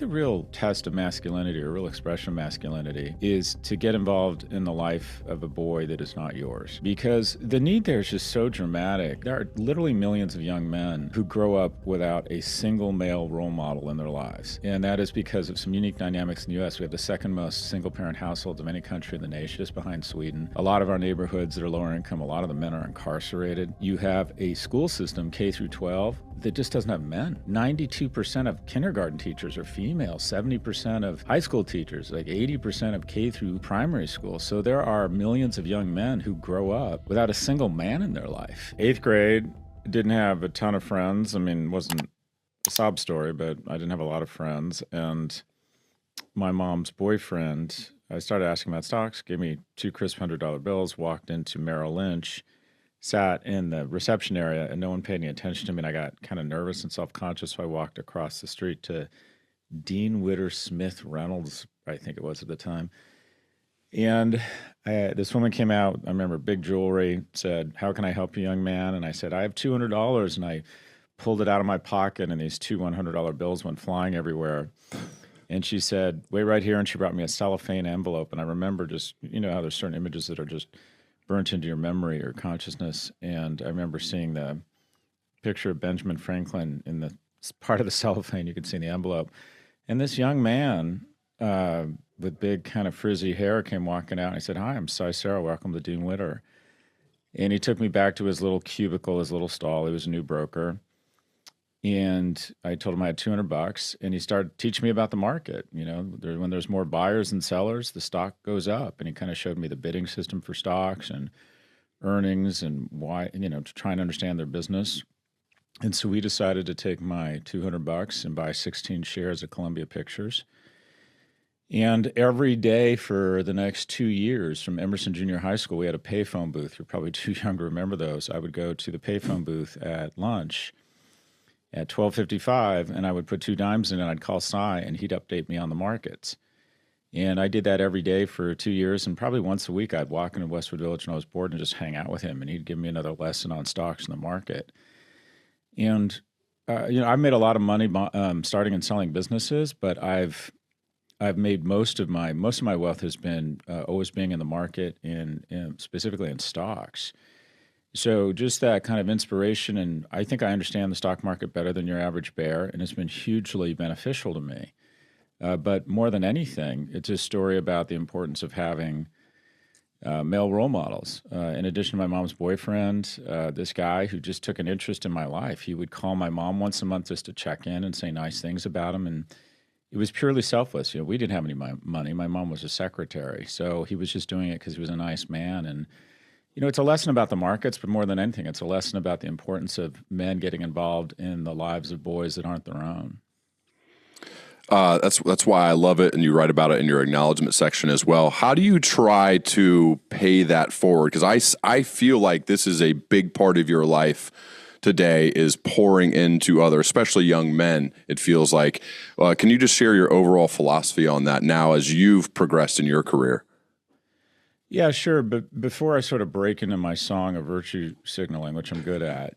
The real test of masculinity or real expression of masculinity is to get involved in the life of a boy that is not yours. Because the need there is just so dramatic. There are literally millions of young men who grow up without a single male role model in their lives. And that is because of some unique dynamics in the U.S. We have the second most single parent households of any country in the nation, just behind Sweden. A lot of our neighborhoods that are lower income, a lot of the men are incarcerated. You have a school system, K through 12, that just doesn't have men. 92% of kindergarten teachers are female, 70% of high school teachers, like 80% of K through primary school. So there are millions of young men who grow up without a single man in their life. Eighth grade, didn't have a ton of friends. I mean, it wasn't a sob story, but I didn't have a lot of friends. And my mom's boyfriend, I started asking about stocks, gave me two crisp $100 bills, walked into Merrill Lynch, sat in the reception area, and no one paid any attention to me, and I got kind of nervous and self-conscious, so I walked across the street to Dean Witter Smith Reynolds, I think it was at the time. And this woman came out, I remember, big jewelry, said, "How can I help you, young man?" And I said, "I have $200, and I pulled it out of my pocket, and these two $100 bills went flying everywhere. And she said, "Wait right here," and she brought me a cellophane envelope, and I remember just, you know how there's certain images that are just burnt into your memory or consciousness. And I remember seeing the picture of Benjamin Franklin in the part of the cellophane you could see in the envelope. And this young man with big kind of frizzy hair came walking out. And I said, "Hi, I'm Cy Sarah. Welcome to Dean Witter." And he took me back to his little cubicle, his little stall. He was a new broker. And I told him I had $200, and he started teaching me about the market. You know, when there's more buyers than sellers, the stock goes up. And he kind of showed me the bidding system for stocks and earnings and why, you know, to try and understand their business. And so we decided to take my $200 and buy 16 shares of Columbia Pictures. And every day for the next 2 years from Emerson Junior High School, we had a payphone booth. You're probably too young to remember those. I would go to the payphone booth at lunch at 12:55, and I would put 2 dimes in, and I'd call Cy, and he'd update me on the markets. And I did that every day for 2 years, and probably once a week I'd walk into Westwood Village when I was bored and just hang out with him, and he'd give me another lesson on stocks and the market. And you know, I've made a lot of money starting and selling businesses, but I've made most of my wealth has been always being in the market, specifically in stocks. So just that kind of inspiration, and I think I understand the stock market better than your average bear, and it's been hugely beneficial to me. But more than anything, it's a story about the importance of having male role models. In addition to my mom's boyfriend, this guy who just took an interest in my life, he would call my mom once a month just to check in and say nice things about him, and it was purely selfless. You know, we didn't have any money. My mom was a secretary, so he was just doing it because he was a nice man. And you know, it's a lesson about the markets, but more than anything, it's a lesson about the importance of men getting involved in the lives of boys that aren't their own. That's why I love it, and you write about it in your acknowledgement section as well. How do you try to pay that forward? Because I feel like this is a big part of your life today, is pouring into others, especially young men, it feels like. Can you just share your overall philosophy on that now as you've progressed in your career? Yeah, sure. But before I sort of break into my song of virtue signaling, which I'm good at,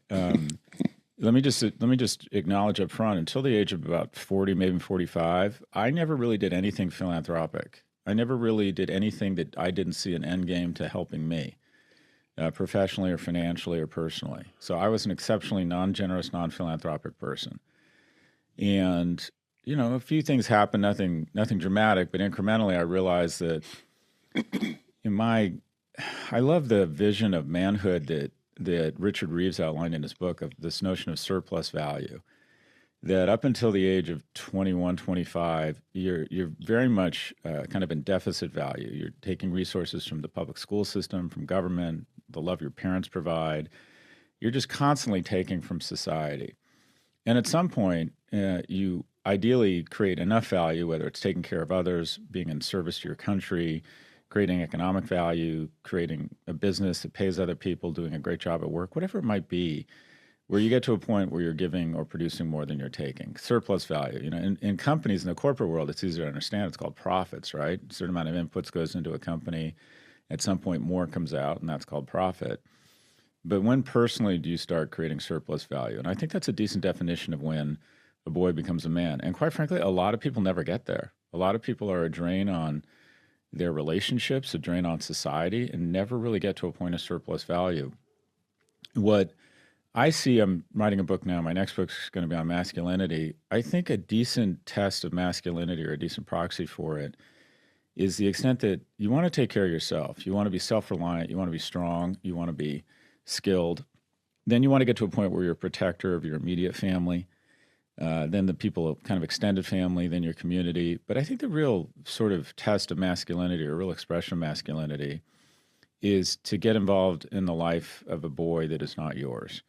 let me just acknowledge up front, until the age of about 40, maybe 45, I never really did anything philanthropic. I never really did anything that I didn't see an end game to helping me, professionally or financially or personally. So I was an exceptionally non-generous, non-philanthropic person. And, you know, a few things happened, nothing dramatic, but incrementally I realized that I love the vision of manhood that Richard Reeves outlined in his book, of this notion of surplus value, that up until the age of 21, 25, you're very much kind of in deficit value. You're taking resources from the public school system, from government, the love your parents provide. You're just constantly taking from society. And at some point, you ideally create enough value, whether it's taking care of others, being in service to your country, creating economic value, creating a business that pays other people, doing a great job at work, whatever it might be, where you get to a point where you're giving or producing more than you're taking. Surplus value. You know, in companies, in the corporate world, it's easier to understand. It's called profits, right? A certain amount of inputs goes into a company. At some point, more comes out, and that's called profit. But when personally do you start creating surplus value? And I think that's a decent definition of when a boy becomes a man. And quite frankly, a lot of people never get there. A lot of people are a drain on their relationships, a drain on society, and never really get to a point of surplus value. What I see, I'm writing a book now. My next book is going to be on masculinity. I think a decent test of masculinity, or a decent proxy for it, is the extent that you want to take care of yourself. You want to be self-reliant. You want to be strong. You want to be skilled. Then you want to get to a point where you're a protector of your immediate family, then the people, kind of extended family, then your community. But I think the real sort of test of masculinity, or real expression of masculinity, is to get involved in the life of a boy that is not yours.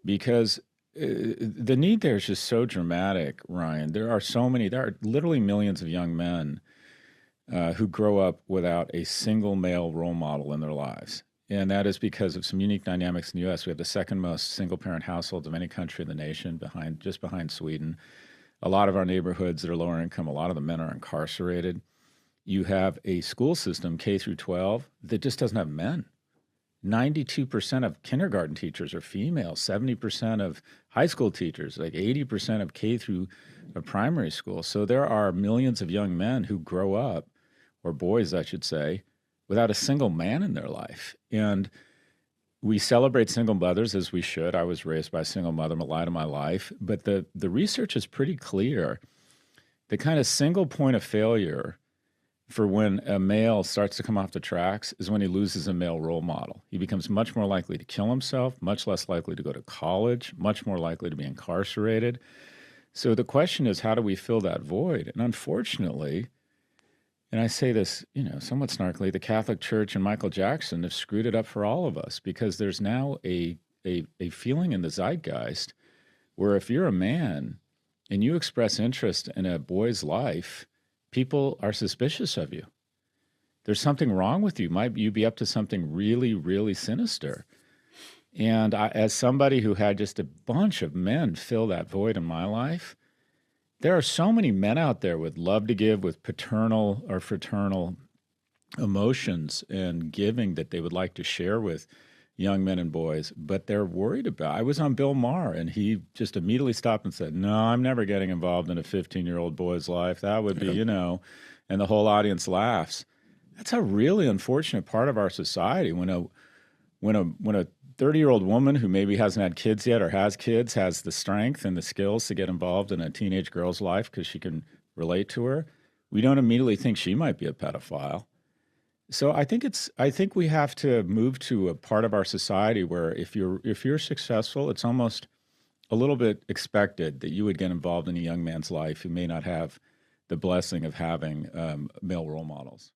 Because the need there is just so dramatic, Ryan. There are literally millions of young men who grow up without a single male role model in their lives. And that is because of some unique dynamics in the U.S. We have the second most single-parent households of any country in the nation, just behind Sweden. A lot of our neighborhoods that are lower income, a lot of the men are incarcerated. You have a school system, K through 12, that just doesn't have men. 92% of kindergarten teachers are female, 70% of high school teachers, like 80% of K through primary school. So there are millions of young men who grow up, or boys, I should say, without a single man in their life. And we celebrate single mothers, as we should. I was raised by a single mother a lot of my life. But the research is pretty clear. The kind of single point of failure for when a male starts to come off the tracks is when he loses a male role model. He becomes much more likely to kill himself, much less likely to go to college, much more likely to be incarcerated. So the question is, how do we fill that void? And unfortunately, and I say this, somewhat snarkily, the Catholic Church and Michael Jackson have screwed it up for all of us, because there's now a feeling in the zeitgeist where if you're a man and you express interest in a boy's life, people are suspicious of you. There's something wrong with you. Might you be up to something really, really sinister? And as somebody who had just a bunch of men fill that void in my life, there are so many men out there with love to give, with paternal or fraternal emotions and giving that they would like to share with young men and boys, but they're worried about. I was on Bill Maher, and he just immediately stopped and said, "No, I'm never getting involved in a 15-year-old boy's life. That would be, and the whole audience laughs. That's a really unfortunate part of our society when a 30-year-old woman who maybe hasn't had kids yet or has kids has the strength and the skills to get involved in a teenage girl's life because she can relate to her. We don't immediately think she might be a pedophile. So I think we have to move to a part of our society where if you're successful, it's almost a little bit expected that you would get involved in a young man's life who may not have the blessing of having male role models.